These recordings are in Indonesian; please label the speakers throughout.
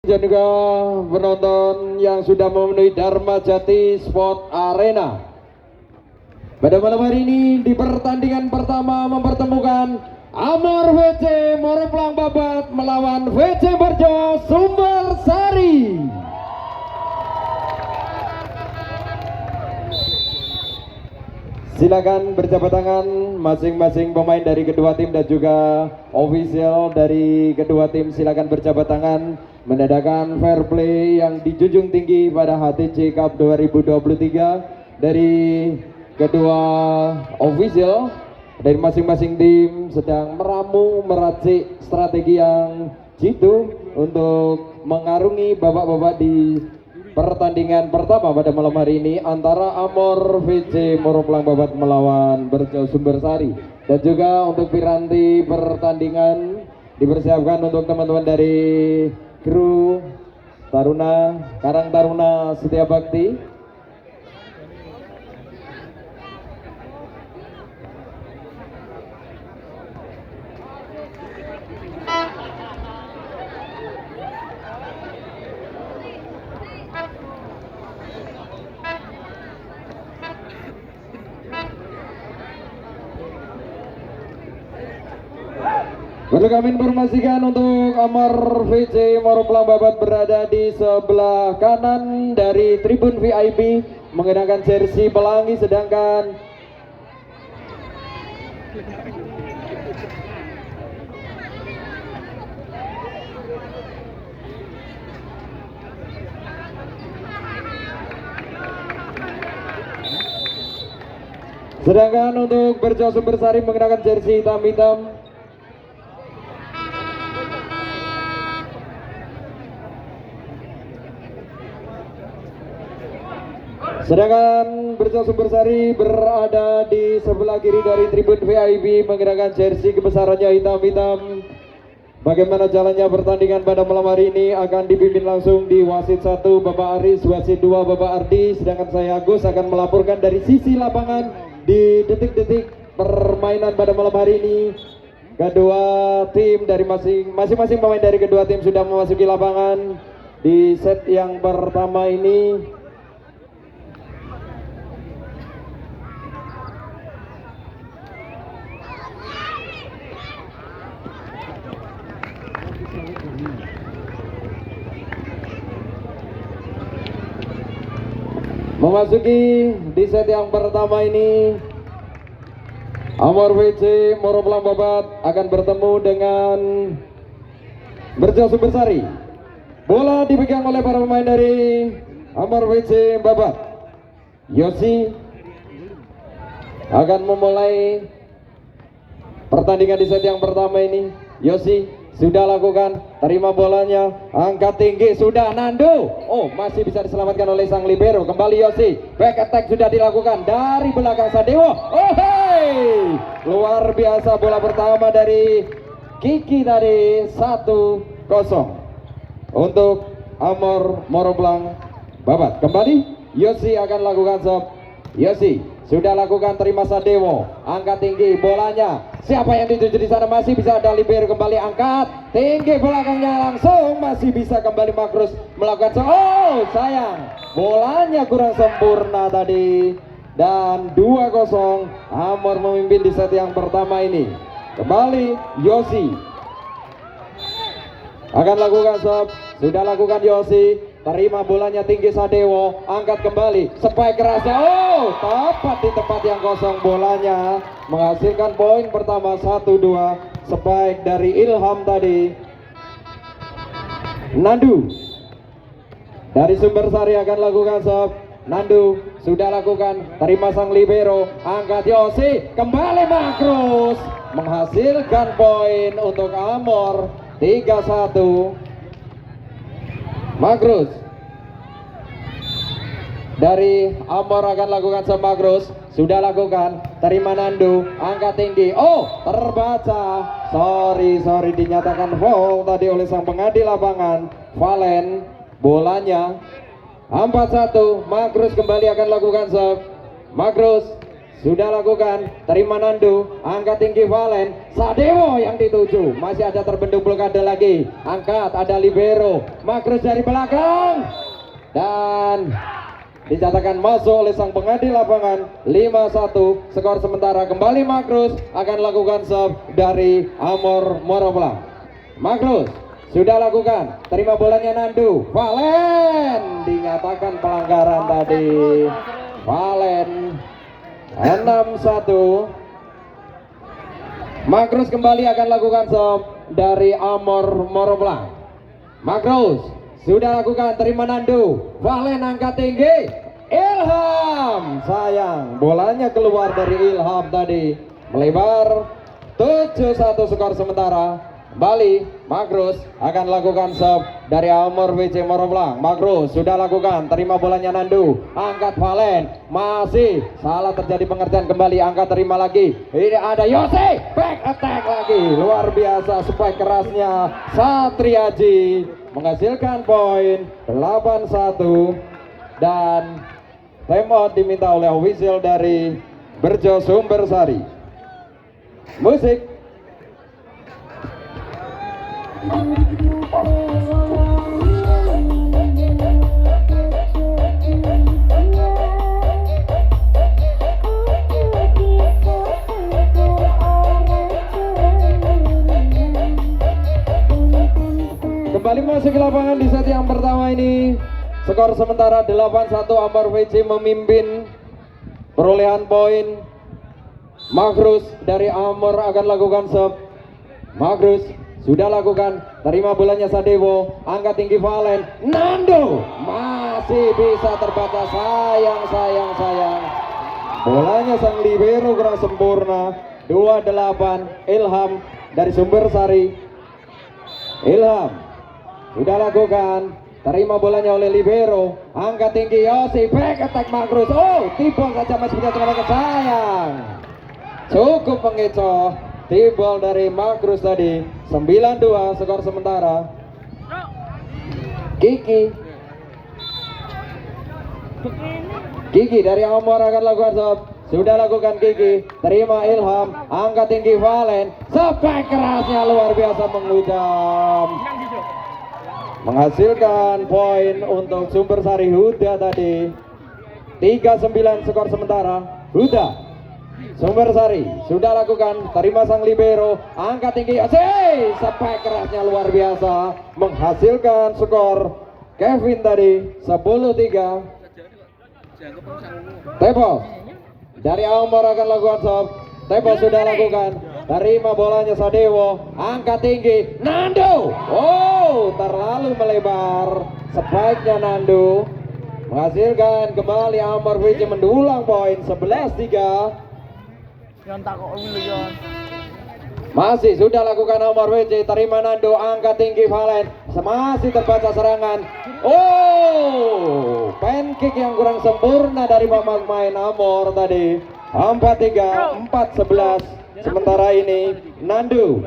Speaker 1: dan juga penonton yang sudah memenuhi Dharma Jati Sport Arena. Pada malam hari ini di pertandingan pertama mempertemukan Amor VC Moroplang Babat melawan VC Barjo Sumber Sari. Silakan berjabat tangan masing-masing pemain dari kedua tim dan juga official dari kedua tim. Silakan berjabat tangan menandakan fair play yang dijunjung tinggi pada HTC Cup 2023 dari kedua official. Dari masing-masing tim sedang meramu meracik strategi yang jitu untuk mengarungi babak-babak di pertandingan pertama pada malam hari ini antara Amor VC Moroplang Babat melawan Barjo Sumber Sari. Dan juga untuk piranti pertandingan dipersiapkan untuk teman-teman dari kru Taruna Karang Taruna Setia Bakti. Perlu kami informasikan untuk Amor VC Moroplang Babat berada di sebelah kanan dari tribun VIP mengenakan jersey pelangi, sedangkan untuk Barjo Sumber Sari mengenakan jersey hitam-hitam. Sedangkan Barjo Sumber Sari berada di sebelah kiri dari tribun VIP mengenakan jersey kebesarannya hitam-hitam. Bagaimana jalannya pertandingan pada malam hari ini akan dipimpin langsung di wasit 1 Bapak Aris, wasit 2 Bapak Ardi, sedangkan saya Agus akan melaporkan dari sisi lapangan di detik-detik permainan pada malam hari ini. Kedua tim dari masing-masing pemain dari kedua tim sudah memasuki lapangan di set yang pertama ini. Memasuki di set yang pertama ini, Amor VC Moroplang Babat akan bertemu dengan Barjo Sumber Sari. Bola dipegang oleh para pemain dari Amor VC Babat. Yosi akan memulai pertandingan di set yang pertama ini. Yosi sudah lakukan, terima bolanya, angkat tinggi, sudah Nando. Oh, masih bisa diselamatkan oleh sang libero. Kembali Yosi, back attack sudah dilakukan dari belakang Sadewo. Oh hey, luar biasa bola pertama dari Kiki tadi. 1-0 untuk Amor Moroplang Babat. Kembali Yosi akan lakukan serve. Yosi sudah lakukan, terima Sadewo, angkat tinggi bolanya. Siapa yang dituju di sana? Masih bisa ada libero, kembali angkat tinggi belakangnya, langsung masih bisa kembali Makrus melakukan. Oh sayang, bolanya kurang sempurna tadi. Dan 2-0 Amor memimpin di set yang pertama ini. Kembali Yosi akan lakukan serve. Sudah lakukan Yosi, terima bolanya tinggi Sadewo, angkat kembali, spike kerasnya, oh tepat di tempat yang kosong bolanya, menghasilkan poin pertama 1-2. Spike dari Ilham tadi. Nandu dari Sumber Sari akan lakukan serve. Nandu sudah lakukan, terima sang libero, angkat Yosi, kembali Makrus, menghasilkan poin untuk Amor. 3-1. Makrus dari Amor akan lakukan sama Makrus, sudah lakukan, terima Nandu, angkat tinggi, oh terbaca, sorry dinyatakan foul tadi oleh sang pengadil lapangan Valen. Bolanya 4-1. Makrus kembali akan lakukan serve. Makrus sudah lakukan, terima Nando, angkat tinggi Valen, Sadewo yang dituju, masih ada terbendung blokade lagi, angkat, ada libero, Magrus dari belakang, dan dicatatkan masuk oleh sang pengadil lapangan 5-1. Skor sementara kembali Magrus akan lakukan serve dari Amor Moroplang. Magrus sudah lakukan, terima bolanya Nandu, Valen dinyatakan pelanggaran tadi, Valen 6-1. Magrus kembali akan lakukan serve dari Amor Moroplang. Magrus sudah lakukan, terima Nandu, Valen angkat tinggi, Ilham, sayang bolanya keluar dari Ilham tadi, melebar 7-1 skor sementara. Kembali Magrus akan lakukan serve dari Amor WC Moroplang. Magrus sudah lakukan, terima bolanya Nandu, angkat Valen, masih salah terjadi pengertian, kembali angkat, terima lagi, ini ada Yose, back attack lagi, luar biasa spike kerasnya Satriaji menghasilkan poin 8-1. Dan time out diminta oleh official dari Berjo Sumbersari. Musik. Kembali masuk ke lapangan di set yang pertama ini. Skor sementara 8-1, Amor WC memimpin perolehan poin. Magrus dari Amor akan lakukan serve. Magrus sudah lakukan, terima bolanya Sadewo, angkat tinggi Valen, Nando masih bisa terbaca, sayang. Bolanya sang libero kurang sempurna. 28 Ilham dari Sumbersari. Ilham sudah lakukan, terima bolanya oleh libero, angkat tinggi Yosi, back attack Magrus, oh tibol saja masih bisa terbaca, sayang. Cukup mengecoh, tibol dari Magrus tadi. 9-2 skor sementara. Kiki dari Amor akan lakukan serve. Sudah lakukan Kiki, terima Ilham, angkat tinggi Valen, spike kerasnya luar biasa menghujam, menghasilkan poin untuk Sumbersari. Huda tadi 3-9 skor sementara. Huda Sumbersari sudah lakukan, terima sang libero, angkat tinggi, spike kerasnya luar biasa, menghasilkan skor Kevin tadi 10-3. Tepos dari Amor akan lakukan serve. Tepos sudah lakukan, terima bolanya Sadewo, angkat tinggi Nando, oh terlalu melebar, spike-nya Nando menghasilkan kembali Amor WC mendulang poin 11-3. Masih sudah lakukan Amor WC, terima Nando, angkat tinggi Valen, masih terbaca serangan, oh pancake yang kurang sempurna dari pemain Amor tadi. 4-3, 4-11. Sementara ini Nando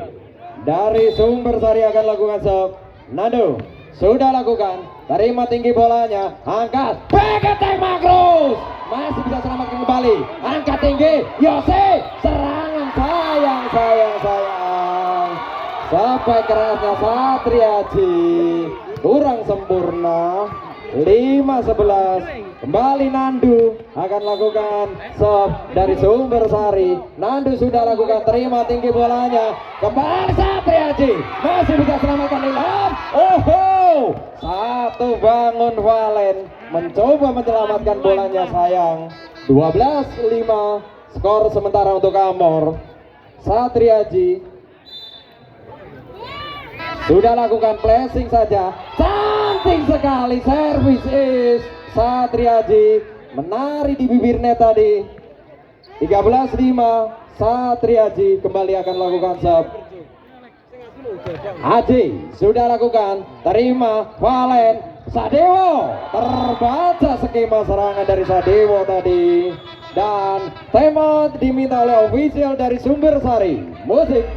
Speaker 1: dari Sumbersari akan lakukan serve. Nando sudah lakukan, terima tinggi bolanya, angkat, back attack Magrus, masih bisa selamatkan kembali, angkat tinggi Yose, serangan, sayang. Sampai kerasnya Satriaji kurang sempurna. 5-11. Kembali Nandu akan lakukan serve dari Sumbersari. Nandu sudah lakukan, terima tinggi bolanya, kembali Satriaji, masih bisa selamatkan Ilham, satu bangun Valen mencoba menyelamatkan bolanya, sayang. 12-5 skor sementara untuk Amor. Satriaji sudah lakukan flashing saja, cantik sekali servis is Satriaji, menari di bibir net tadi. 13-5 Satriaji kembali akan lakukan serve. Aji sudah lakukan, terima Valen, Sadewo, terbaca skema serangan dari Sadewo tadi. Dan timeout diminta oleh official dari Sumbersari. Musik.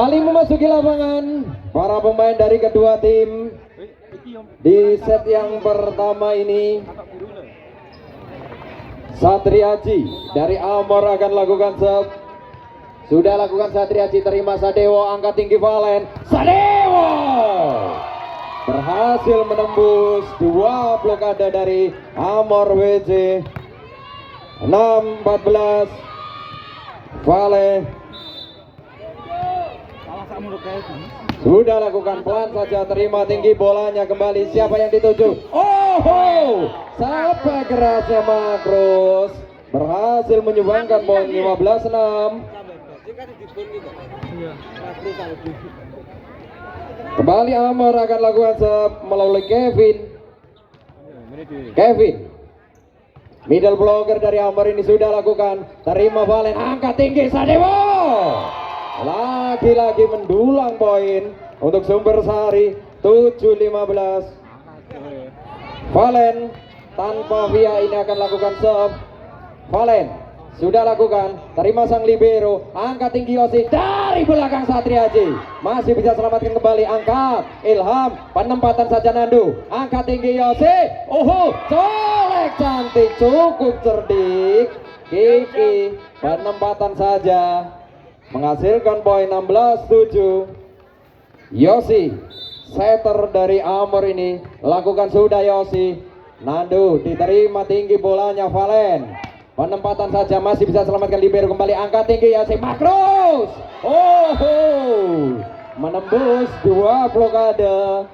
Speaker 1: kembali memasuki lapangan para pemain dari kedua tim di set yang pertama ini. Satriaji dari Amor akan lakukan serve. Sudah lakukan Satriaji, terima Sadewo, angkat tinggi Valen. Sadewo berhasil menembus dua blokade dari Amor WC. 6-14. Valen sudah lakukan pelan saja, terima tinggi bolanya kembali. Siapa yang dituju? Oh, sampai kerasnya Makros berhasil menyumbangkan poin 15-6. Kembali Amor akan lakukan serve melalui Kevin. Middle blocker dari Amor ini sudah lakukan, terima Valen, angkat tinggi Sadewo. Lagi-lagi mendulang poin untuk Sumber Sari. 7-15. Valen tanpa via ini akan lakukan serve. Valen sudah lakukan, terima sang libero, angkat tinggi Yosi dari belakang Satriaji, masih bisa selamatkan kembali, angkat Ilham, penempatan saja Nandu, angkat tinggi Yosi, colek cantik, cukup cerdik Kiki, penempatan saja menghasilkan poin 16-7. Yosi, setter dari Amor ini lakukan sudah Yosi. Nandu diterima tinggi bolanya Valen. Penempatan saja masih bisa selamatkan libero kembali, angkat tinggi Yosi. Makros. Menembus dua blokade.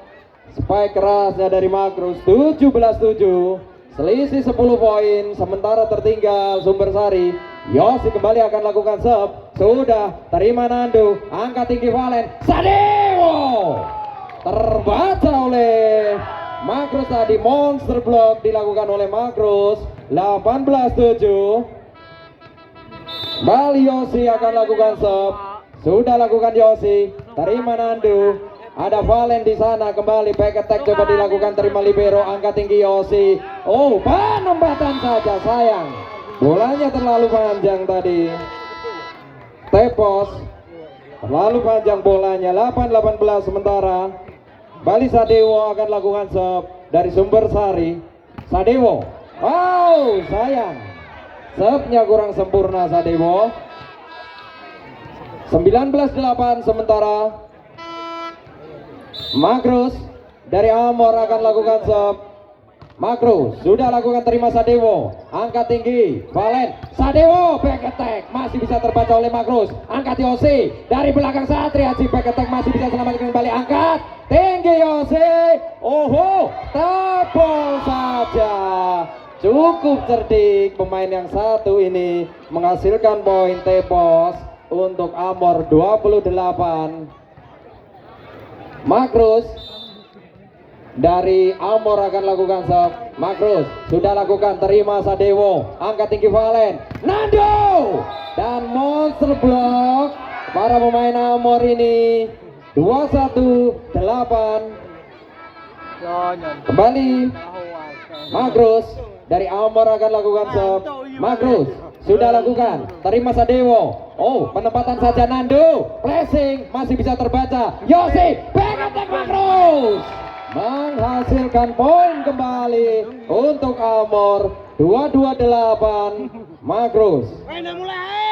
Speaker 1: Spike kerasnya dari Makros. 17-7. Selisih 10 poin, sementara tertinggal Sumber Sari. Yosi kembali akan lakukan serve. Sudah, terima Nandu, angkat tinggi Valen. Sadewo terbaca oleh Makros tadi, monster block dilakukan oleh Makros. 18-7. Kembali Yosi akan lakukan serve. Sudah lakukan Yosi, terima Nandu. Ada Valen di sana, kembali back attack coba dilakukan, terima libero, angkat tinggi Yosi. Penempatan saja, sayang. Bolanya terlalu panjang tadi. Tepos terlalu panjang bolanya. 8-18 sementara. Bali Sadewo akan lakukan serve dari Sumber Sari. Sadewo. Sayang. Serve-nya kurang sempurna Sadewo. 19-8 sementara. Makros dari Amor akan lakukan serve. Makros sudah lakukan, terima Sadewo, angkat tinggi Valen. Sadewo back attack masih bisa terbaca oleh Makros, angkat Yosi dari belakang Satriaji, back attack masih bisa selamatkan kembali, angkat tinggi Yosi. Tebal saja, cukup cerdik pemain yang satu ini menghasilkan poin tepos untuk Amor. 28. Makros dari Amor akan lakukan serve. Makros sudah lakukan, terima Sadewo, angkat tinggi Valen. Nando dan monster block para pemain Amor ini. 21-8. Kembali Makros dari Amor akan lakukan serve. Makros sudah lakukan, terima Sadewo. Penempatan saja Nandu, flashing masih bisa terbaca. Yosi back attack Makros menghasilkan poin kembali untuk Amor. 22-8. Makros,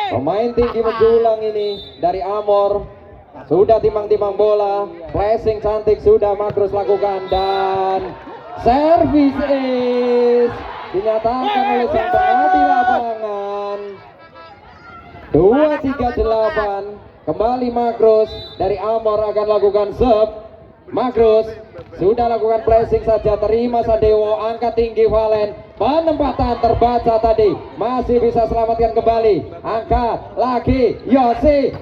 Speaker 1: pemain tinggi menjulang ini dari Amor, sudah timang-timang bola, flashing cantik sudah Makros lakukan, dan service ace dinyatakan oleh sang pengadil lapangan. 2-3-8. Kembali Makros dari Amor akan lakukan serve. Makros sudah lakukan flashing saja, terima Sadewo, angkat tinggi Valen. Penempatan terbaca tadi, masih bisa selamatkan kembali, angkat lagi Yosi.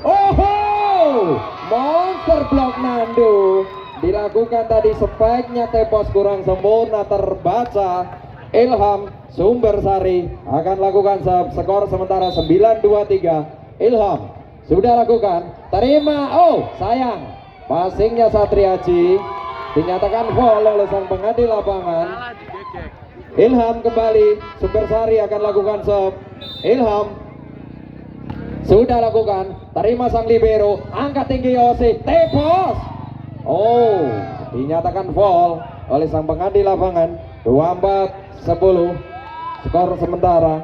Speaker 1: Monster block Nandu dilakukan tadi, spike-nya tepos kurang sempurna terbaca. Ilham Sumber Sari akan lakukan serve. Skor sementara 9-23. Ilham sudah lakukan, terima, sayang, passingnya Satriaji dinyatakan foul oleh sang pengadil lapangan. Ilham kembali, Sumber Sari akan lakukan serve. Ilham sudah lakukan, terima sang libero, angkat tinggi Yosi, tepos. Oh, dinyatakan foul oleh sang pengadil lapangan. 24-10 skor sementara.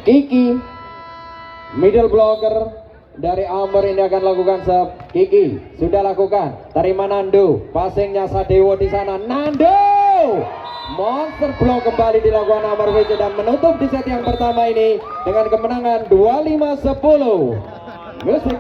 Speaker 1: Kiki, middle blocker dari Amber ini akan lakukan serve. Kiki sudah lakukan, terima Nando, passingnya Sadewo di sana. Nando, monster block kembali dilakukan Amber VC dan menutup di set yang pertama ini dengan kemenangan 25-10. Musik.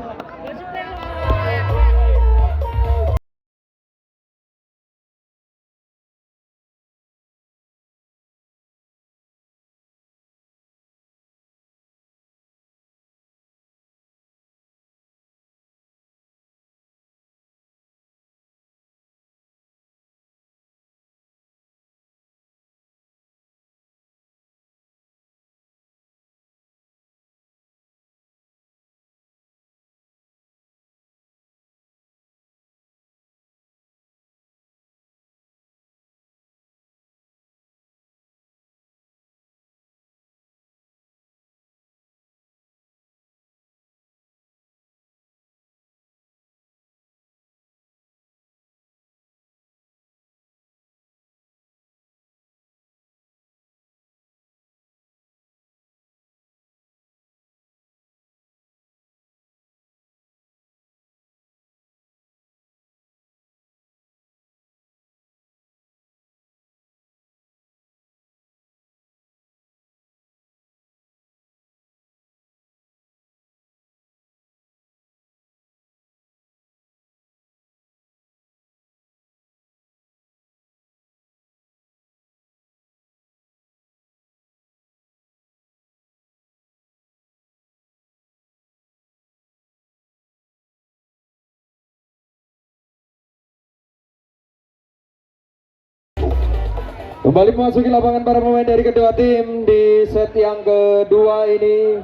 Speaker 1: Kembali memasuki lapangan para pemain dari kedua tim di set yang kedua ini.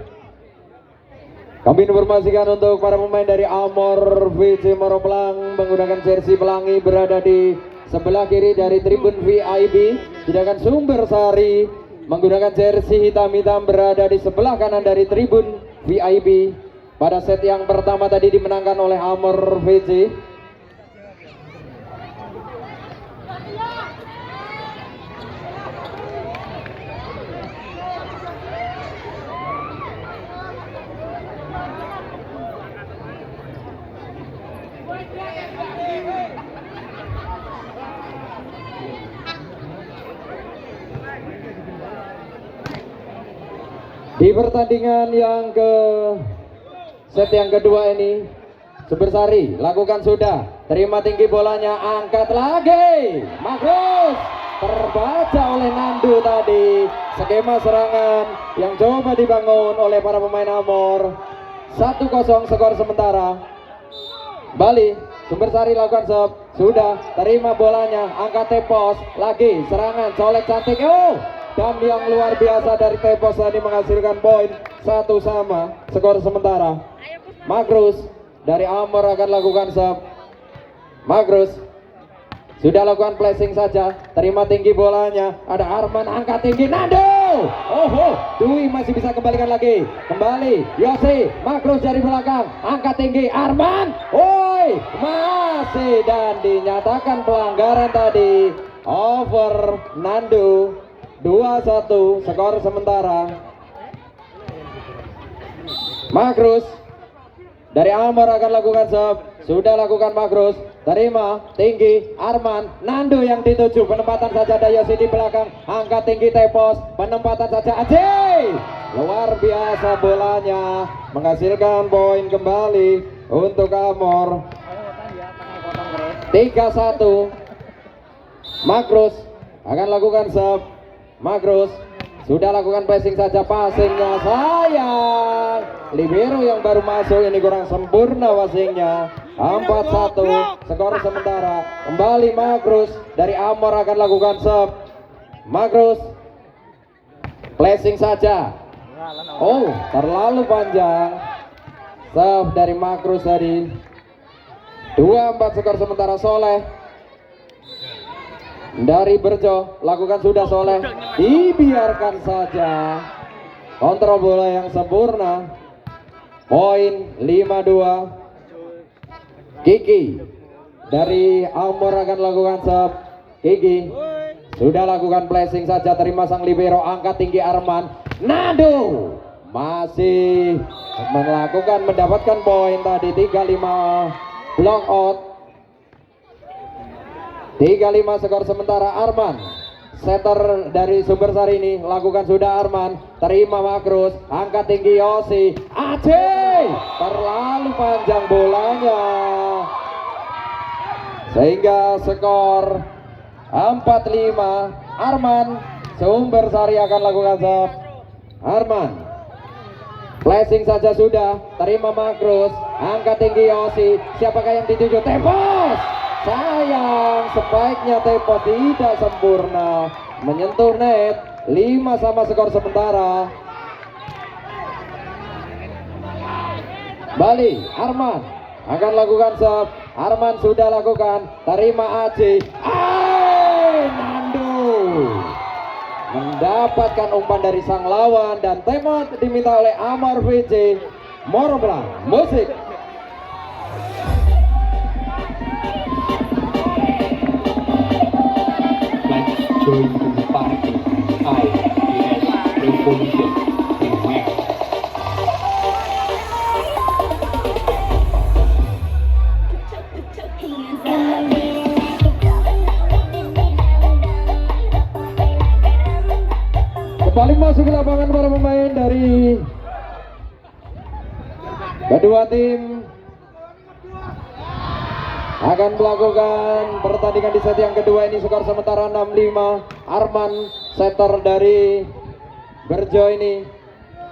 Speaker 1: Kami informasikan untuk para pemain dari Amor VC Maroplang menggunakan jersey pelangi berada di sebelah kiri dari tribun VIP. Sedangkan Sumber Sari menggunakan jersey hitam-hitam berada di sebelah kanan dari tribun VIP. Pada set yang pertama tadi dimenangkan oleh Amor VC. Di pertandingan yang set yang kedua ini, Subersari lakukan sudah, terima tinggi bolanya, angkat lagi, Magrus terbaca oleh Nandu tadi. Skema serangan yang coba dibangun oleh para pemain Amor. 1-0 skor sementara. Bali, Sumbersari lakukan serve, sudah, terima bolanya, angkat tepos, lagi serangan, colek cantik, dan yang luar biasa dari tepos tadi menghasilkan poin 1 sama skor sementara. Magrus dari Amor akan lakukan serve. Magrus sudah lakukan flashing saja, terima tinggi bolanya, ada Arman, angkat tinggi, Nando, Dwi masih bisa kembalikan lagi, kembali Yosi, Magrus dari belakang, angkat tinggi, Arman, masih, dan dinyatakan pelanggaran tadi, over Nando. 2-1 skor sementara. Magrus dari Amor akan lakukan serve, sudah lakukan Magrus, terima tinggi, Arman, Nando yang dituju, penempatan saja Dayosi di belakang, angkat tinggi tepos, penempatan saja Aji, luar biasa bolanya, menghasilkan poin kembali untuk Amor. 3-1. Magrus akan lakukan serve. Magrus sudah lakukan passing saja, passingnya sayang, libero yang baru masuk ini kurang sempurna passingnya. 4-1 skor sementara. Kembali Magrus dari Amor akan lakukan serve. Magrus passing saja, terlalu panjang serve dari Magrus tadi. 2-4 skor sementara. Soleh dari Berjo lakukan sudah, Soleh dibiarkan saja kontrol bola yang sempurna. Poin 5-2. Kiki dari Amor akan lakukan serve. Kiki sudah lakukan flashing saja, terima sang libero, angkat tinggi Arman. Nado masih mendapatkan poin tadi. 3-5 block out. 3-5 skor sementara. Arman, setter dari Sumbersari ini lakukan sudah. Arman terima Makrus, angkat tinggi Yosi. Aceh terlalu panjang bolanya sehingga skor 4-5. Arman, Sumbersari akan lakukan serve. Arman flashing saja sudah, terima Makrus, angkat tinggi Yosi. Siapakah yang dituju? Tepos. Sayang, sebaiknya Tepos tidak sempurna menyentuh net. 5 sama skor sementara. Bali, Arman akan lakukan serve. Arman sudah lakukan, terima Aji. Nando mendapatkan umpan dari sang lawan dan timeout diminta oleh Amor VC Moroblang. Musik.
Speaker 2: Let's join the party. I revolution in Mac.
Speaker 1: Kembali masuk ke lapangan para pemain dari kedua tim akan melakukan pertandingan di set yang kedua ini. Skor sementara 6-5. Arman, setter dari Berjo ini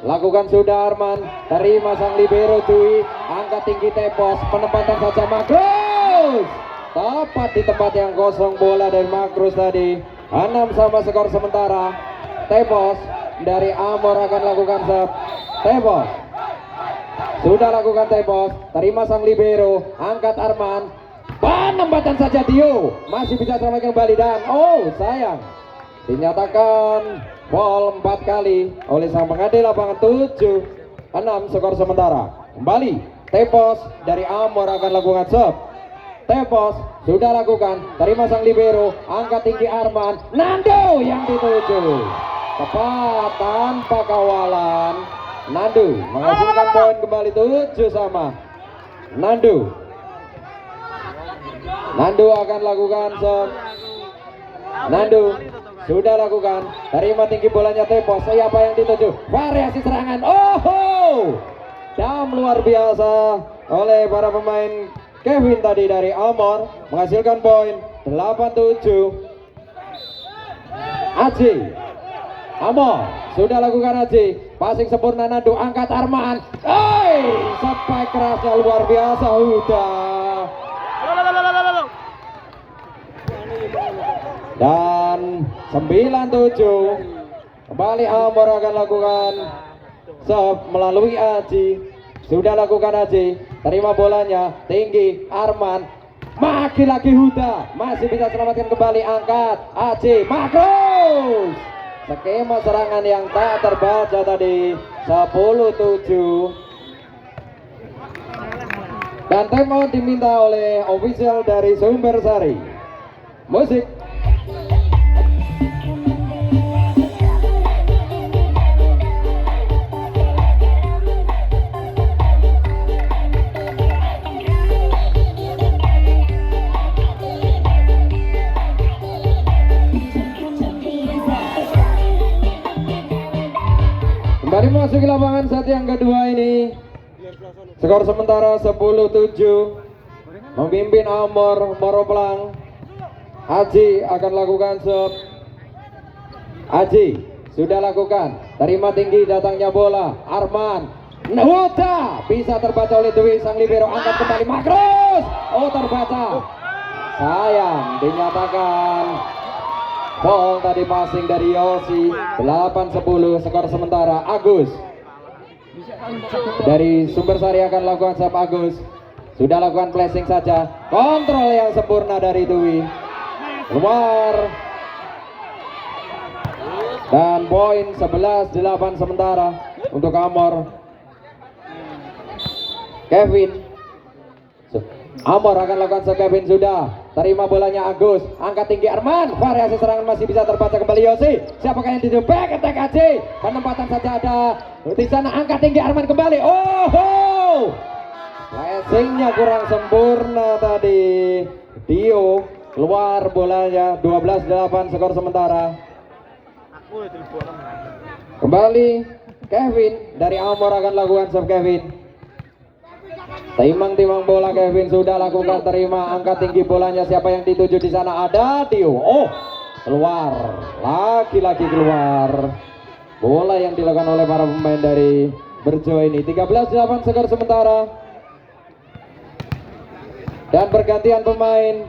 Speaker 1: lakukan sudah. Arman terima sang libero Dwi, angkat tinggi Tepos, penempatan saja Makrus, tepat di tempat yang kosong bola dari Makrus tadi. 6 sama skor sementara. Tepos dari Amor akan lakukan serve. Tepos sudah lakukan. Tepos terima sang libero, angkat Arman, penempatan saja Dio, masih bisa selamatkan kembali dan sayang, dinyatakan foul 4 kali oleh sang pengadil lapangan. 7-6 skor sementara. Kembali Tepos dari Amor akan lakukan serve. Tepos sudah lakukan, terima sang libero, angkat tinggi Arman. Nando yang dituju, tepat tanpa kawalan. Nando menghasilkan poin kembali. 7 sama. Nando akan lakukan serve. Nando sudah lakukan, terima tinggi bolanya Tepos. Siapa yang dituju? Variasi serangan. Jam luar biasa oleh para pemain Kevin tadi dari Amor, menghasilkan poin 8-7. Aji Amor sudah lakukan. Aji passing sempurna. Nando angkat Arman. Spike kerasnya luar biasa. Dan 9-7. Kembali Amor akan lakukan serve melalui Aji. Sudah lakukan Aji, terima bolanya tinggi Arman, lagi Huda, masih bisa selamatkan kembali, angkat Aji. Makrus, skema serangan yang tak terbaca tadi. 10-7. Dan timeout diminta oleh official dari Sumbersari. Musik. Kembali masuk ke lapangan saat yang kedua ini. Skor sementara 10-7. Memimpin Amor Moroplang. Aji akan lakukan serve. Aji sudah lakukan, terima tinggi datangnya bola. Arman, Huda bisa terbaca oleh Dwi sang libero, angkat kembali Makrus. Terbaca. Sayang, dinyatakan foul tadi passing dari Yosi. 8-10 skor sementara. Agus dari Sumbersari akan lakukan serve. Agus sudah lakukan flashing saja, kontrol yang sempurna dari Dwi. Keluar. Dan poin 11-8 sementara untuk Amor. Kevin. Amor akan lakukan Kevin sudah. Terima bolanya Agus. Angkat tinggi Arman. Variasi serangan masih bisa terbaca kembali Yosi. Siapakah yang di back attack AJ? Penempatan saja ada di sana. Angkat tinggi Arman kembali. Oh, flashingnya kurang sempurna tadi. Dio keluar bolanya. 12-8 skor sementara. Kembali Kevin dari Amor akan lakukan serve Kevin. Timang bola Kevin sudah lakukan, terima, angkat tinggi bolanya. Siapa yang dituju di sana? Ada Dio. Oh, keluar. Lagi-lagi keluar. Bola yang dilakukan oleh para pemain dari Berjo ini. 13-8 skor sementara. Dan pergantian pemain.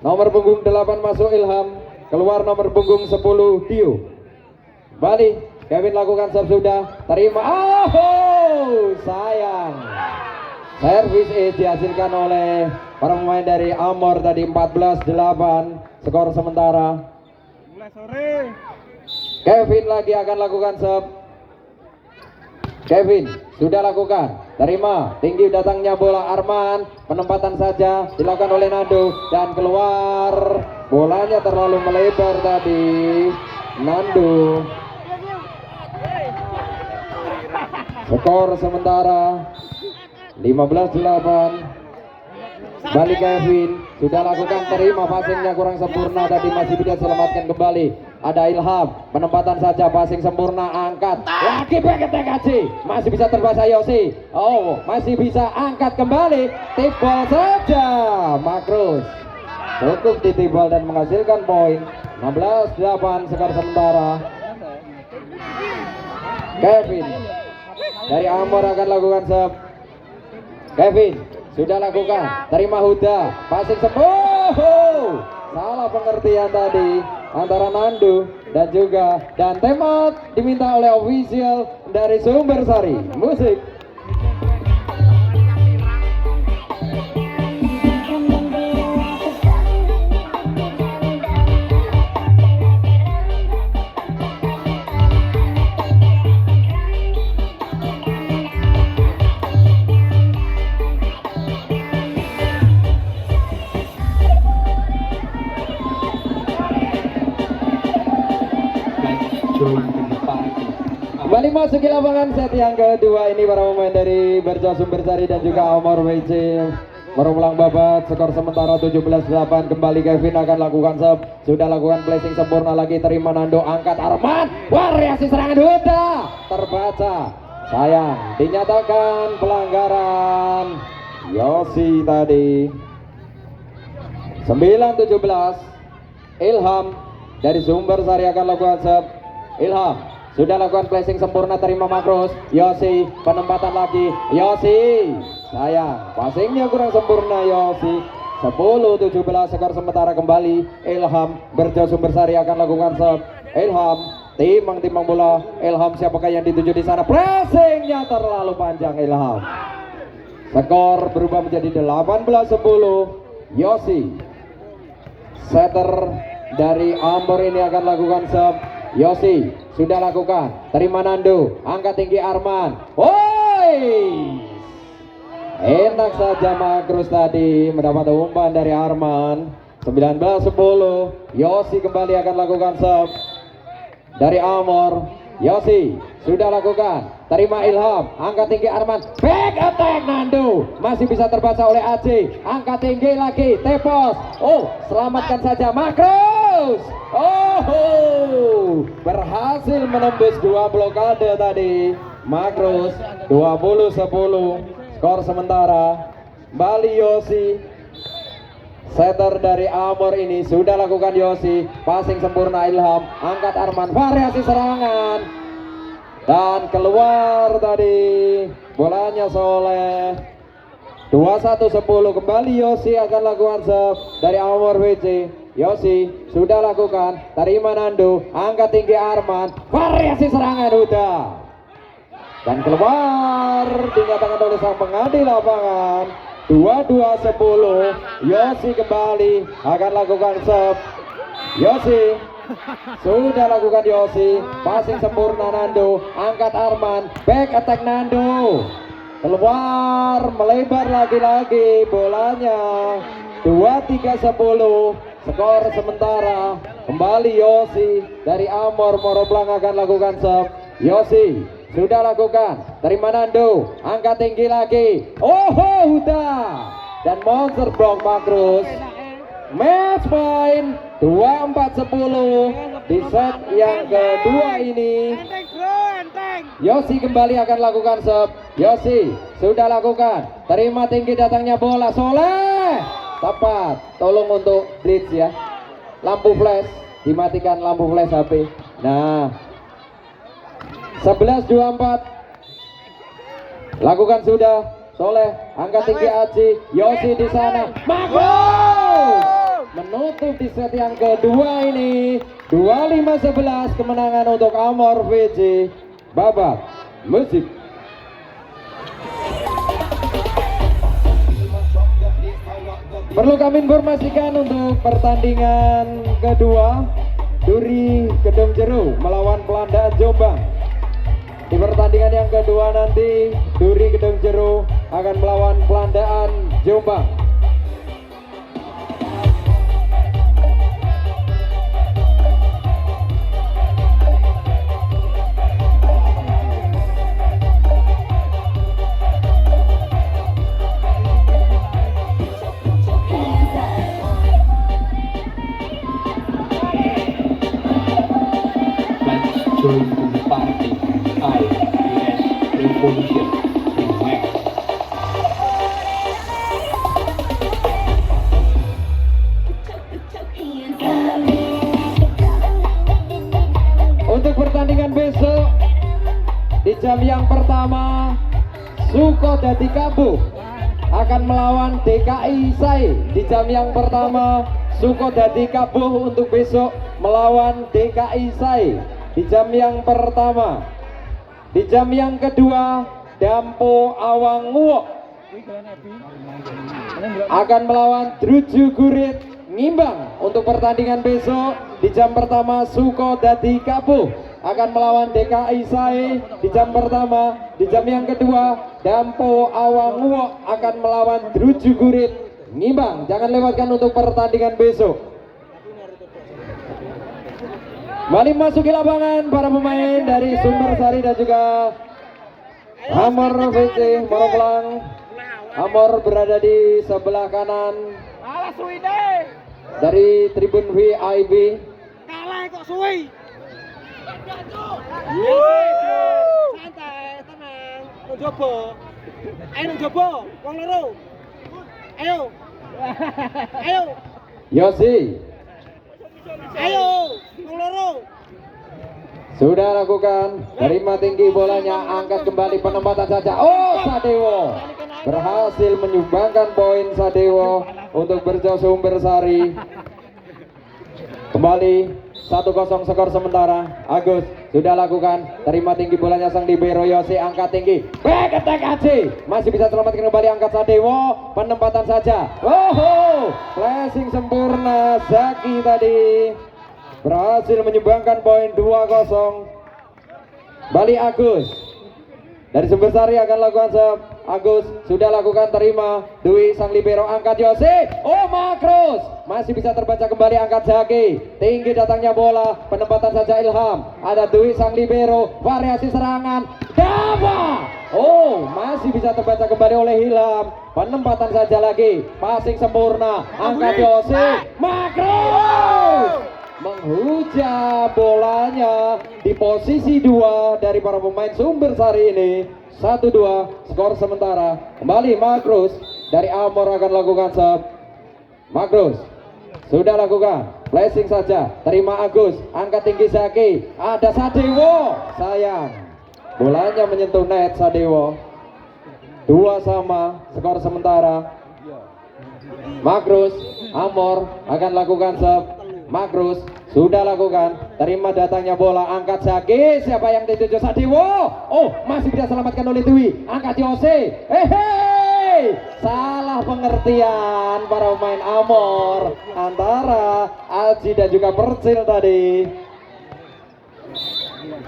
Speaker 1: Nomor punggung 8 masuk Ilham. Keluar nomor punggung 10 Dio. Balik. Kevin lakukan serve sudah. Terima. Oh, sayang. Servis dihasilkan oleh para pemain dari Amor tadi. 14-8 skor sementara. Kevin lagi akan lakukan serve. Kevin sudah lakukan, terima, tinggi datangnya bola Arman, penempatan saja dilakukan oleh Nando dan keluar. Bolanya terlalu melebar tadi. Nando. Skor sementara 15-8. Balik Kevin sudah lakukan, terima, passingnya kurang sempurna tadi, masih bisa selamatkan kembali. Ada Ilham, penempatan saja, passing sempurna, angkat lagi back attack AJ, masih bisa terbaca Yosi. Oh, masih bisa angkat kembali, tibal saja Makrus, cukup ditibal dan menghasilkan poin. 16-8 skor sementara. Kevin dari Amor akan lakukan serve. Kevin sudah lakukan, terima Huda, passing sembuh. Salah pengertian tadi antara Nando dan juga Temat diminta oleh official dari Sumber Sari Musik. Kembali masuk ke lapangan set yang kedua ini para pemain dari Berjo Sumbersari dan juga Amor WC merulang babat, skor sementara 17-8. Kembali Kevin akan lakukan serve, sudah lakukan placing sempurna lagi, terima Nando, angkat Arman, variasi serangan Huda terbaca, sayang, dinyatakan pelanggaran Yosi tadi. 9-17. Ilham dari Sumbersari akan lakukan serve. Ilham sudah lakukan placing sempurna, terima Makrus. Yosi, penempatan lagi Yosi, sayang, passingnya kurang sempurna Yosi. 10-17 skor sementara. Kembali Ilham, Berjo Sumbersari akan lakukan serve. Ilham, timang bola. Ilham, siapakah yang dituju di sana? Pressingnya terlalu panjang Ilham. Skor berubah menjadi 18-10. Yosi, setter dari Amor ini akan lakukan serve. Yosi sudah lakukan, terima Nando, angkat tinggi Arman. Woi, enak saja Makrus tadi mendapat umpan dari Arman. 19-10. Yosi kembali akan lakukan serve dari Amor. Yosi sudah lakukan, terima Ilham, angkat tinggi Arman, back attack Nando, masih bisa terbaca oleh AJ, angkat tinggi lagi, tepos. Oh, selamatkan saja Makrus. Oh, berhasil menembus dua blokade tadi Makrus. 20-10 skor sementara. Bali Yosi, setter dari Amor ini sudah lakukan Yosi, passing sempurna Ilham, angkat Arman, variasi serangan dan keluar tadi, bolanya Soleh. 21-10. Kembali Yosi akan lakukan serve dari Amor WC. Yosi sudah lakukan, terima Nando, angkat tinggi Arman, variasi serangan Huda dan keluar, dinyatakan oleh sang pengadil lapangan. 22-10. Yosi kembali akan lakukan serve. Yosi Sudah lakukan Yosi, passing sempurna Nando, angkat Arman, back attack Nando, keluar, melebar lagi-lagi bolanya. 2-3-10, skor sementara. Kembali Yosi dari Amor Moroblang akan lakukan serve. Yosi sudah lakukan, terima Nando, angkat tinggi lagi. Oh, udah. Dan monster block Makrus. Match point 24-10 di set yang kedua ini. Yosi kembali akan lakukan serve. Yosi sudah lakukan, terima tinggi datangnya bola. Soleh tepat, tolong untuk blitz ya, lampu flash dimatikan, lampu flash HP. Nah 11-24 lakukan sudah. Soleh angkat tinggi Aji, Yosi di sana, Makrus menutup di set yang kedua ini. 25-11 kemenangan untuk Amor VJ. Babak musik. Perlu kami informasikan untuk pertandingan kedua, Duri Gedung Jeru melawan Pelandaan Jombang. Di pertandingan yang kedua nanti Duri Gedung Jeru akan melawan Pelandaan Jombang.
Speaker 2: Let's join the party. I yes, revolution in Max.
Speaker 1: Untuk pertandingan besok di jam yang pertama, Suko Dadi Kabuh akan melawan DKI Sai. Di jam yang pertama, Suko Dadi Kabuh untuk besok melawan DKI Sai. Di jam yang pertama. Di jam yang kedua, Dampo Awanguwo akan melawan Druju Gurit Ngimbang. Untuk pertandingan besok di jam pertama, Suko Dadi Kabuh akan melawan DKI Sai di jam pertama. Di jam yang kedua, Dampo Awanguwo akan melawan Druju Gurit Ngimbang. Jangan lewatkan untuk pertandingan besok. Kembali masuki lapangan para pemain dari Sumber Sari dan juga Amor VC Moroblang. Amor berada di sebelah kanan dari tribun VIP.
Speaker 3: Kalah kok suwi. Santai, tenang. Njobo. Ayo njobo, wong loro. Ayo. Ayo.
Speaker 1: Yosi
Speaker 3: Ayo, wong loro.
Speaker 1: sudah lakukan, terima tinggi bolanya, angkat kembali penempatan saja. Oh, Sadewo berhasil menyumbangkan poin. Sadewo untuk Berjo Sumber Sari. Kembali 1-0 skor sementara. Agus sudah lakukan, terima tinggi bolanya sang libero. Yosi angkat tinggi, back attack Aji, masih bisa selamatkan kembali, angkat Sadewo, penempatan saja. Oh, flashing sempurna. Zaki tadi berhasil menyumbangkan poin 2-0. Bali Agus dari Sumber Sari akan lakukan serve. Agus sudah lakukan, terima Dwi sang libero, angkat Yosi. Oh, Makrus masih bisa terbaca kembali, angkat Zaki, tinggi datangnya bola, penempatan saja Ilham. Ada Dwi sang libero, variasi serangan Dava. Oh, masih bisa terbaca kembali oleh Ilham, penempatan saja lagi, passing sempurna, angkat Yosi. Makrus menghujam bolanya di posisi 2 dari para pemain Sumber Sari ini. 1-2 skor sementara. Kembali Makrus dari Amor akan lakukan serve. Makrus sudah lakukan, flashing saja, terima Agus, angkat tinggi Zaki, ada Sadewo, sayang bolanya menyentuh net. Sadewo 2 sama skor sementara. Makrus, Amor akan lakukan serve. Makrus sudah lakukan, terima datangnya bola, angkat Zaki, siapa yang dituju? Sadewo. Oh, masih bisa selamatkan oleh Dwi, angkat Yose. Hehe, salah pengertian para pemain Amor antara Aji dan juga Persil tadi.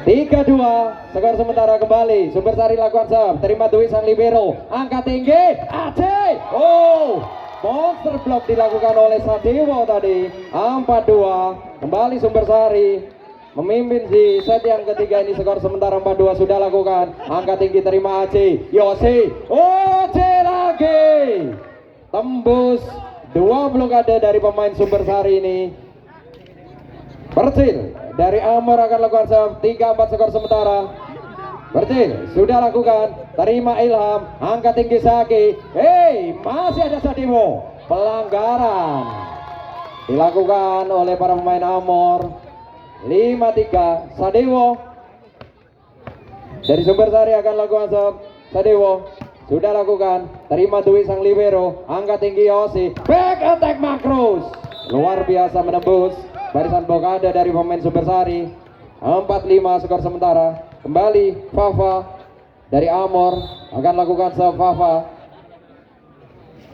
Speaker 1: 3-2 skor sementara kembali. Sumbersari lakukan serve, terima Dwi sang libero, angkat tinggi Aji. Oh, monster block dilakukan oleh Sadewo tadi. 4-2 kembali Sumbersari memimpin di set yang ketiga ini. Skor sementara 4-2 sudah lakukan, angkat tinggi terima Aji. Yosi, Aji lagi tembus 2 blokade dari pemain Sumbersari ini. Persil dari Amor akan lakukan serve, 3-4 skor sementara. Persil sudah lakukan, terima Ilham, angkat tinggi Saki. Masih ada Sadewo. Pelanggaran dilakukan oleh para pemain Amor. 5-3 Sadewo dari Sumbersari akan lakukan serve. Sadewo sudah lakukan, terima Dwi sang libero, angkat tinggi Yosi, back attack Makrus, luar biasa menembus barisan blokade dari pemain Sumbersari. 4-5 skor sementara. Kembali Fafa dari Amor akan lakukan serve.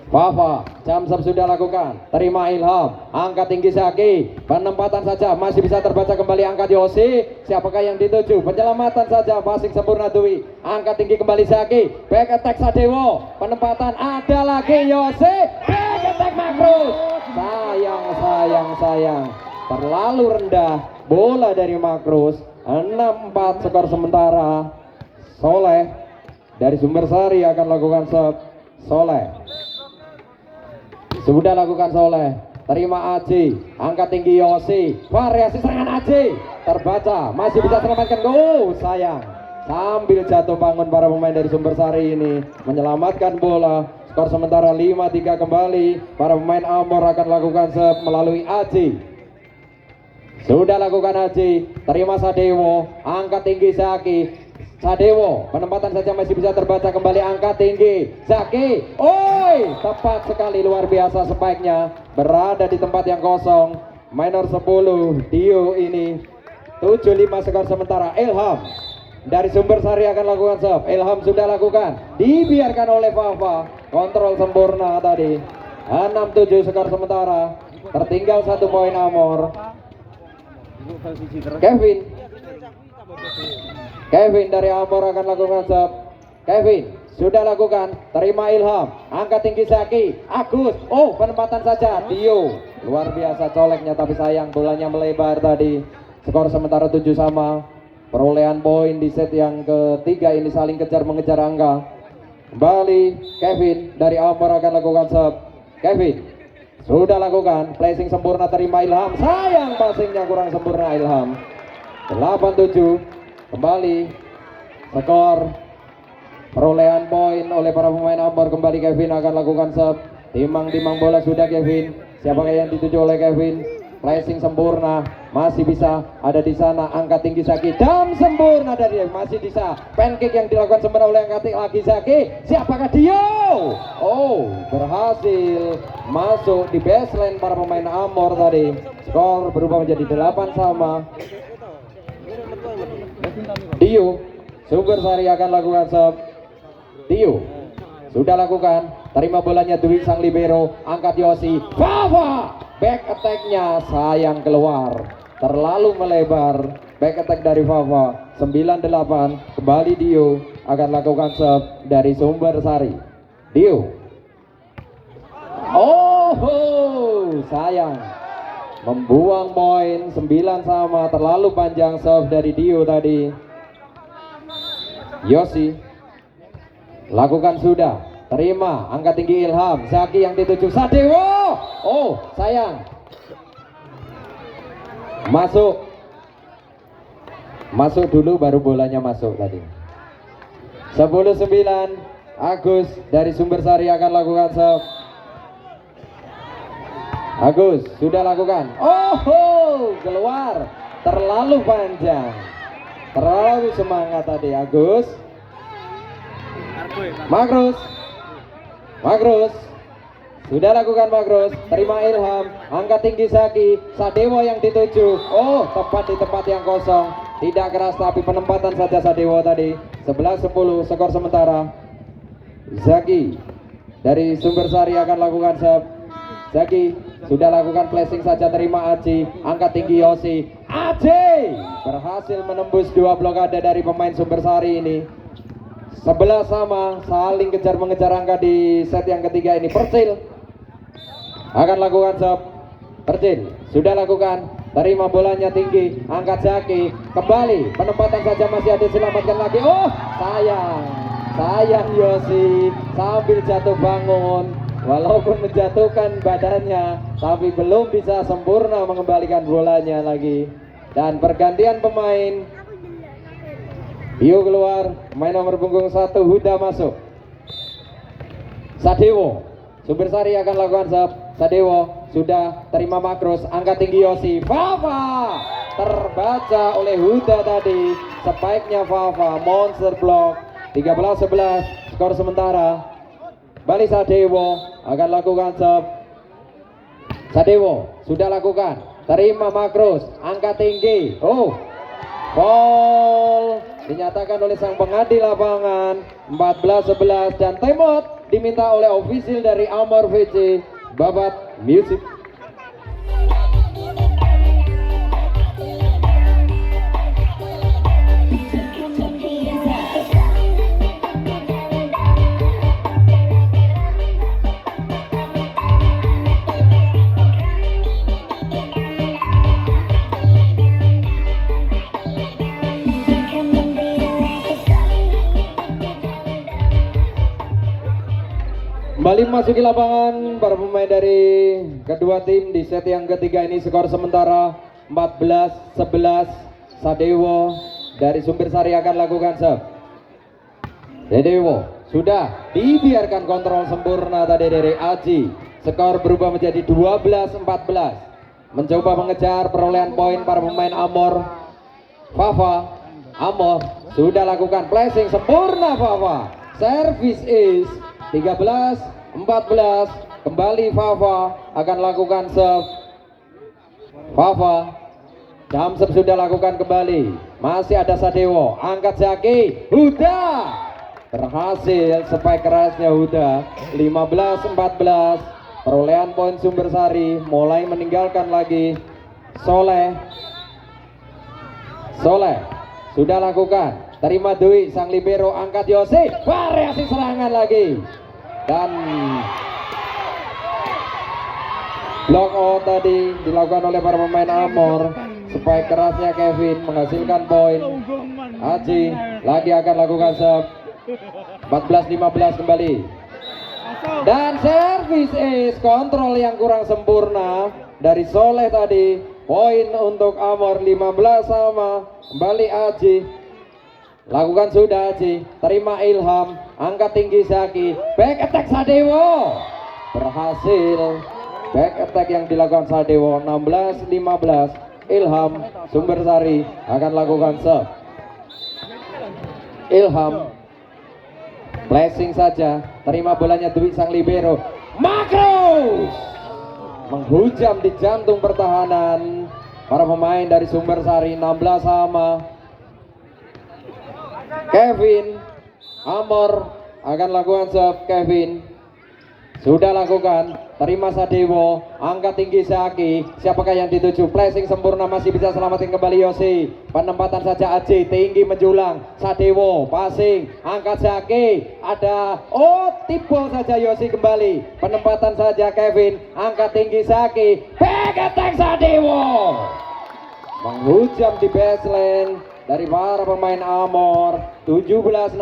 Speaker 1: Fafa jam serve sudah lakukan, terima Ilham, angkat tinggi Zaki, penempatan saja masih bisa terbaca kembali, angkat Yosi, siapakah yang dituju, penyelamatan saja, passing sempurna Dwi, angkat tinggi kembali Zaki, back attack Sadewo, penempatan ada lagi Yosi, back attack Makrus. Sayang terlalu rendah bola dari Makrus. 6-4 skor sementara. Soleh dari Sumbersari akan lakukan serve. Soleh sudah lakukan, Soleh terima Aji, angkat tinggi Yosi, variasi serangan Aji terbaca, masih bisa selamatkan. Sayang, sambil jatuh bangun para pemain dari Sumbersari ini menyelamatkan bola. Skor sementara 5-3 kembali. Para pemain Amor akan lakukan serve melalui Aji. Sudah lakukan Aji, terima Sadewo, angkat tinggi Zaki. Sadewo, penempatan saja masih bisa terbaca kembali, angkat tinggi Zaki. Tepat sekali, luar biasa spike-nya berada di tempat yang kosong. Minor 10 Dio ini. 7-5 skor sementara. Ilham dari Sumbersari akan lakukan serve. Ilham sudah lakukan, dibiarkan oleh Fafa, kontrol sempurna tadi. 6-7 skor sementara. Tertinggal 1 poin Amor. Kevin dari Amor akan lakukan serve. Kevin sudah lakukan, terima Ilham, angkat tinggi Zaki. Agus, penempatan saja Dio, luar biasa coleknya, tapi sayang bolanya melebar tadi. Skor sementara 7 sama. Perolehan poin di set yang ketiga ini saling kejar mengejar angka. Kembali Kevin dari Amor akan lakukan serve. Kevin sudah lakukan, placing sempurna, terima Ilham. Sayang passingnya kurang sempurna Ilham. 8-7 kembali skor. Perolehan poin oleh para pemain Amor. Kembali Kevin akan lakukan serve. Timang bola sudah Kevin. Siapakah yang dituju oleh Kevin? Placing sempurna, masih bisa ada di sana, angkat tinggi Zaki, jam sempurna dari masih bisa. Pancake yang dilakukan sempurna oleh angkat lagi Zaki. Siapakah dia? Berhasil masuk di baseline para pemain Amor tadi. Skor berubah menjadi 8 sama. Dio Sumbersari akan lakukan serve. Dio sudah lakukan, terima bolanya Dwi sang libero, angkat Yosi. Fafa, back attack-nya sayang keluar, terlalu melebar. Back attack dari Fafa. 9-8 kembali. Dio akan lakukan serve dari Sumbersari. Dio, sayang, membuang poin. 9 sama, terlalu panjang serve dari Dio tadi. Yosi lakukan sudah, terima, angkat tinggi Ilham. Zaki yang dituju Sadewo. Sayang, masuk dulu baru bolanya masuk tadi. 10-9. Agus dari Sumbersari akan lakukan serve. Agus sudah lakukan, keluar, terlalu panjang, terlalu semangat tadi Agus. Makrus sudah lakukan, Makrus terima Ilham, angkat tinggi Zaki. Sadewo yang dituju, tepat di tempat yang kosong, tidak keras tapi penempatan saja Sadewo tadi. 11-10 skor sementara. Zaki dari Sumbersari akan lakukan serve. Zaki sudah lakukan flashing saja, terima Aji, angkat tinggi Yosi. Aji berhasil menembus dua blokade dari pemain Sumbersari ini. 11 sama, saling kejar mengejar angka di set yang ketiga ini. Percil akan lakukan serve. Percil sudah lakukan, terima bolanya tinggi, angkat Zaki, kembali penempatan saja masih ada, selamatkan lagi. Oh sayang Yosi sambil jatuh bangun, walaupun menjatuhkan badannya tapi belum bisa sempurna mengembalikan bolanya lagi. Dan pergantian pemain, Bio keluar, pemain nomor punggung 1 Huda masuk. Sadewo, Sumbersari akan lakukan serve. Sadewo sudah terima makros, angkat tinggi Yosi. Fafa terbaca oleh Huda tadi, spike-nya Fafa, monster block. 13-11 skor sementara. Bali Sadewo akan lakukan serve. Sadewo sudah lakukan, terima makros, angkat tinggi. Foul dinyatakan oleh sang pengadil lapangan. 14-11 dan timeout diminta oleh official dari Amor VC, Babat Music. Kembali memasuki lapangan para pemain dari kedua tim di set yang ketiga ini. Skor sementara 14-11. Sadewo dari Sumbersari akan lakukan serve. Sadewo sudah dibiarkan kontrol sempurna tadi dari Aji. Skor berubah menjadi 12-14. Mencoba mengejar perolehan poin para pemain Amor. Fafa, Amor sudah lakukan flashing sempurna. Fafa service is 13-14. Kembali Fafa akan lakukan serve. Fafa jam serve sudah lakukan kembali. Masih ada Sadewo, angkat Zaki. Huda berhasil, spike kerasnya Huda. 15-14. Perolehan poin Sumbersari mulai meninggalkan lagi. Soleh sudah lakukan, terima Dwi sang libero, angkat Yosi, variasi serangan lagi. Dan block out tadi dilakukan oleh para pemain Amor. Spike kerasnya Kevin menghasilkan poin. Aji lagi akan lakukan serve. 14-15 kembali. Dan service is kontrol yang kurang sempurna dari Soleh tadi. Poin untuk Amor 15 sama. Kembali Aji. Lakukan sudah Aji, terima Ilham, angkat tinggi Zaki, back attack Sadewo. Berhasil back attack yang dilakukan Sadewo. 16-15. Ilham Sumbersari akan lakukan serve. Ilham flashing saja, terima bolanya Dwi sang libero. Makros menghujam di jantung pertahanan para pemain dari Sumbersari. 16 sama. Kevin Amor akan lakukan serve. Kevin sudah lakukan, terima Sadewo, angkat tinggi Zaki. Siapakah yang dituju? Flashing sempurna, masih bisa selamatkan kembali Yosi. Penempatan saja Aji, tinggi menjulang. Sadewo passing, angkat Zaki. Ada tipe saja Yosi kembali. Penempatan saja Kevin, angkat tinggi Zaki. Back attack Sadewo. Menghujam di baseline dari para pemain Amor. 17-16.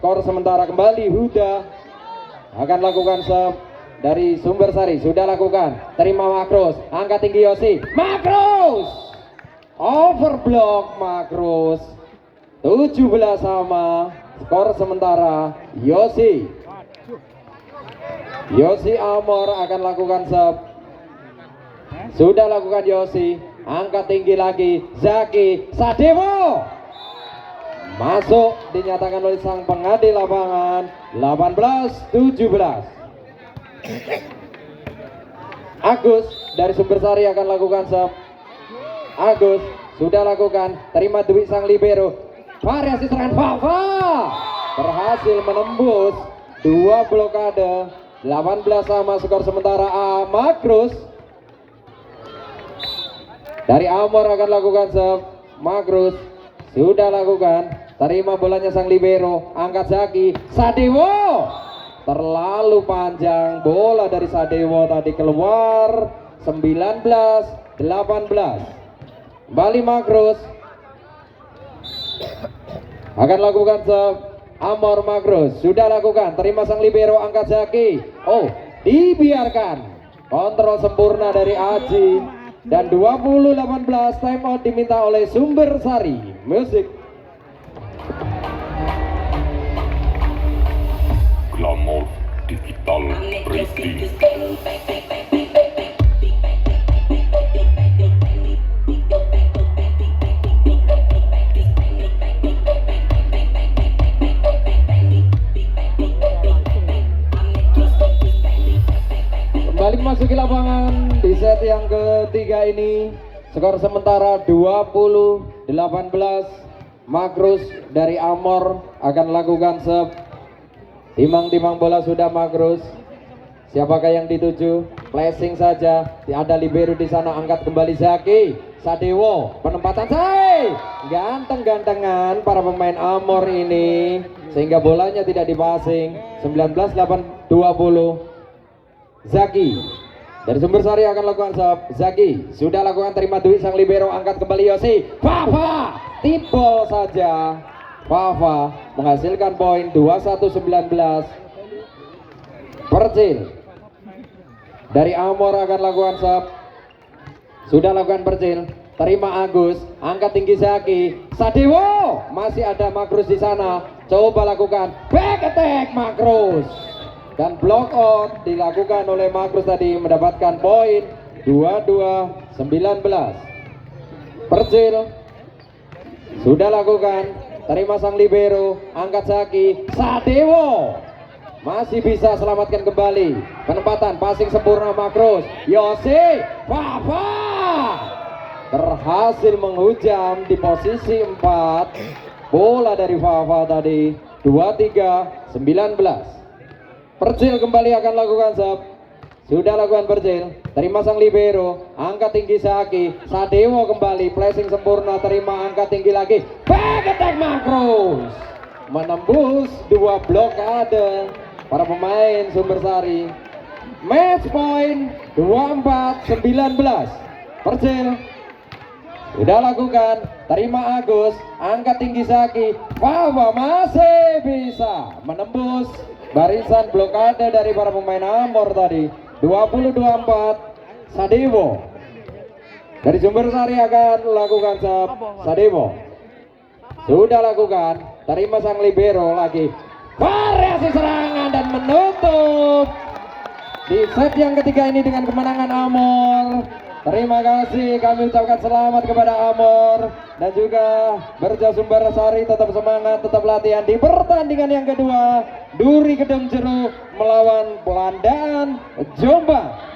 Speaker 1: Skor sementara kembali Huda akan lakukan serve dari Sumbersari. Sudah lakukan, terima Makros, angkat tinggi Yosi. Makros overblock Makros. 17 sama. Skor sementara Yosi Amor akan lakukan serve. Sudah lakukan Yosi, angkat tinggi lagi Zaki. Sadewo masuk, dinyatakan oleh sang pengadil lapangan. 18-17. Agus dari Sumbersari akan lakukan serve. Agus sudah lakukan, terima Dwi sang libero. Variasi serangan Fafa berhasil menembus 2 blokade, 18 sama skor sementara Makrus. Dari Amor akan lakukan serve. Makrus sudah lakukan, terima bolanya sang libero, angkat Zaki, Sadewo. Terlalu panjang bola dari Sadewo tadi keluar. 19-18. Bali Makrus akan lakukan serve. Amor Makrus sudah lakukan, terima sang libero, angkat Zaki. Oh, dibiarkan. Kontrol sempurna dari Aji. Dan 20-18, time out diminta oleh Sumber Sari. Musik.
Speaker 4: Glamour Digital Printing.
Speaker 1: Kembali memasuki lapangan di set yang ketiga ini. Skor sementara 20-18. Makrus dari Amor akan lakukan serve. Timang-timang bola sudah Makrus. Siapakah yang dituju? Flashing saja. Ada libero di sana, angkat kembali Zaki. Sadewo, penempatan saya. Ganteng-gantengan para pemain Amor ini sehingga bolanya tidak dipasing. 19-20. Zaki dari Sumber Sari akan lakukan serve. Zaki sudah lakukan, terima Dwi sang libero, angkat kembali Yosi. Fafa tibol saja. Fafa menghasilkan poin 21-19. Percil dari Amor akan lakukan serve. Sudah lakukan Percil, terima Agus, angkat tinggi Zaki. Sadewo, masih ada Makrus di sana. Coba lakukan back attack Makrus. Dan block out dilakukan oleh Makrus tadi, mendapatkan poin 22-19. Percil sudah lakukan, terima sang libero, angkat Zaki. Sadewo masih bisa selamatkan kembali. Penempatan passing sempurna Makrus. Yosi Fafa berhasil menghujam di posisi 4. Bola dari Fafa tadi. 23-19. Percil kembali akan lakukan serve. Sudah lakukan Percil, terima sang libero, angkat tinggi Zaki. Sadewo kembali, flashing sempurna, terima, angkat tinggi lagi. Back attack Makrus menembus 2 blokade para pemain Sumber Sari. Match point 24-19. Percil sudah lakukan, terima Agus, angkat tinggi Zaki. Fafa masih bisa menembus barisan blokade dari para pemain Amor tadi. 20-24. Sadewo dari Sumber Sari akan lakukan serve. Sadewo sudah lakukan, terima sang libero lagi. Variasi serangan dan menutup di set yang ketiga ini dengan kemenangan Amor. Terima kasih, kami ucapkan selamat kepada Amor dan juga Berja Sumber Sari. Tetap semangat, tetap latihan di pertandingan yang kedua. Duri Kedung Jeru melawan Belandaan Jombang.